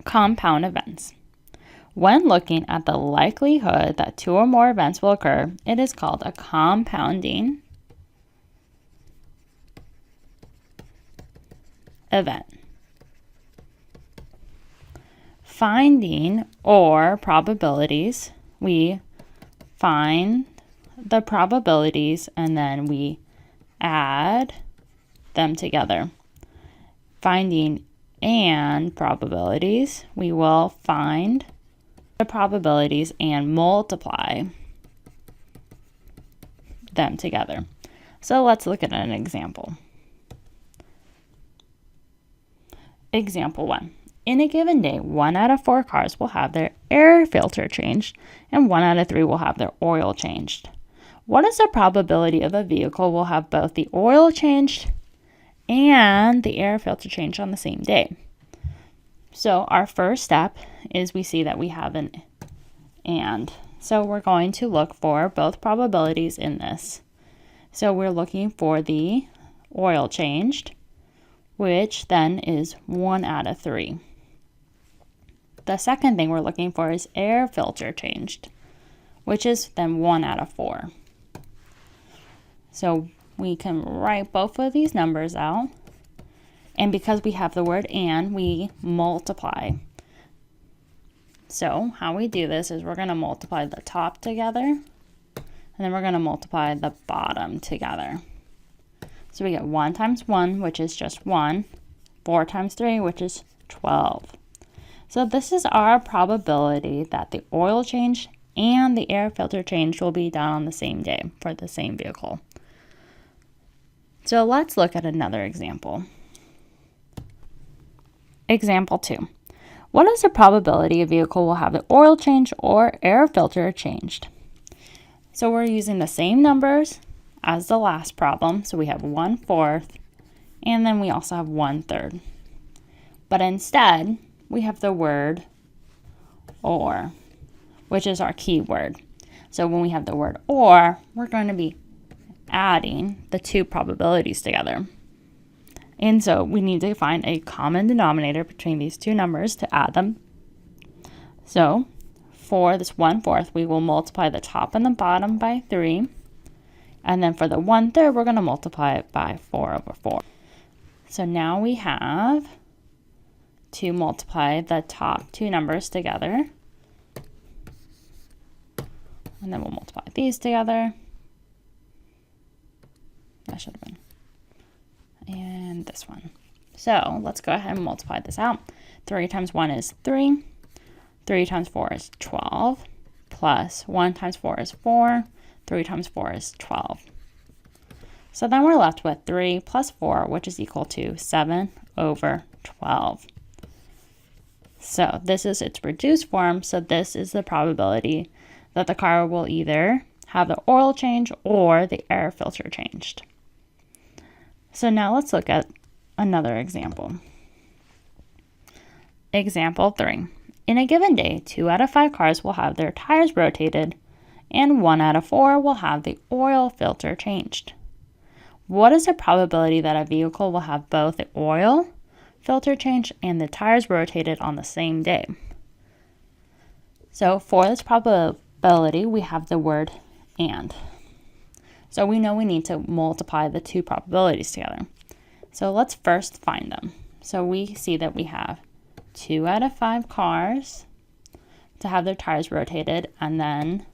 Compound events. When looking at the likelihood that two or more events will occur, it is called a compounding event. Finding or probabilities, we find the probabilities and then we add them together. Finding and probabilities, we will find the probabilities and multiply them together. So let's look at an example. Example 1. In a given day, 1 out of 4 cars will have their air filter changed and 1 out of 3 will have their oil changed. What is the probability of a vehicle will have both the oil changed and the air filter changed on the same day? So our first step is we see that we have an and. So we're going to look for both probabilities in this. So we're looking for the oil changed, which then is 1 out of 3. The second thing we're looking for is air filter changed, which is then 1 out of 4. So we can write both of these numbers out. And because we have the word and, we multiply. So how we do this is we're going to multiply the top together, and then we're going to multiply the bottom together. So we get 1 times 1, which is just 1, 4 times 3, which is 12. So this is our probability that the oil change and the air filter change will be done on the same day for the same vehicle. So let's look at another example. Example 2. What is the probability a vehicle will have the oil change or air filter changed? So we're using the same numbers as the last problem. So we have 1/4 and then we also have 1/3. But instead, we have the word or, which is our key word. So when we have the word or, we're going to be adding the two probabilities together. And so we need to find a common denominator between these two numbers to add them. So for this 1/4, we will multiply the top and the bottom by 3. And then for the 1/3, we're going to multiply it by 4/4. So now we have to multiply the top two numbers together. And then we'll multiply these together. That should have been. And this one. So let's go ahead and multiply this out. 3 times 1 is 3. 3 times 4 is 12. Plus 1 times 4 is 4. 3 times 4 is 12. So then we're left with 3 plus 4, which is equal to 7/12. So this is its reduced form. So this is the probability that the car will either have the oil change or the air filter changed. So now let's look at another example. Example 3. In a given day, 2 out of 5 cars will have their tires rotated and 1 out of 4 will have the oil filter changed. What is the probability that a vehicle will have both the oil filter changed and the tires rotated on the same day? So for this probability, we have the word and. So we know we need to multiply the two probabilities together. So let's first find them. So we see that we have 2 out of 5 cars to have their tires rotated, and then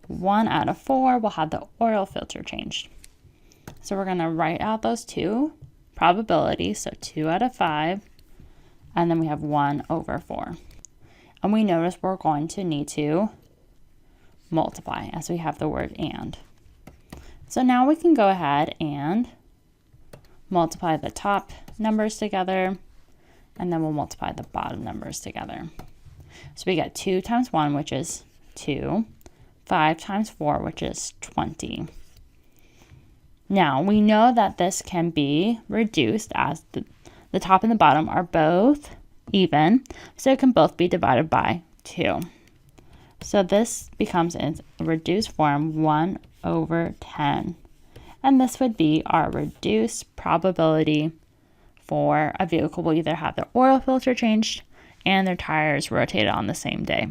1 out of 4 will have the oil filter changed. So we're going to write out those two probabilities. So 2 out of 5, and then we have 1/4. And we notice we're going to need to multiply as we have the word and. So now we can go ahead and multiply the top numbers together, and then we'll multiply the bottom numbers together. So we get 2 times 1, which is 2, 5 times 4, which is 20. Now we know that this can be reduced as the top and the bottom are both even, so it can both be divided by 2. So this becomes in reduced form 1/10. And this would be our reduced probability for a vehicle will either have the oil filter changed and their tires rotated on the same day.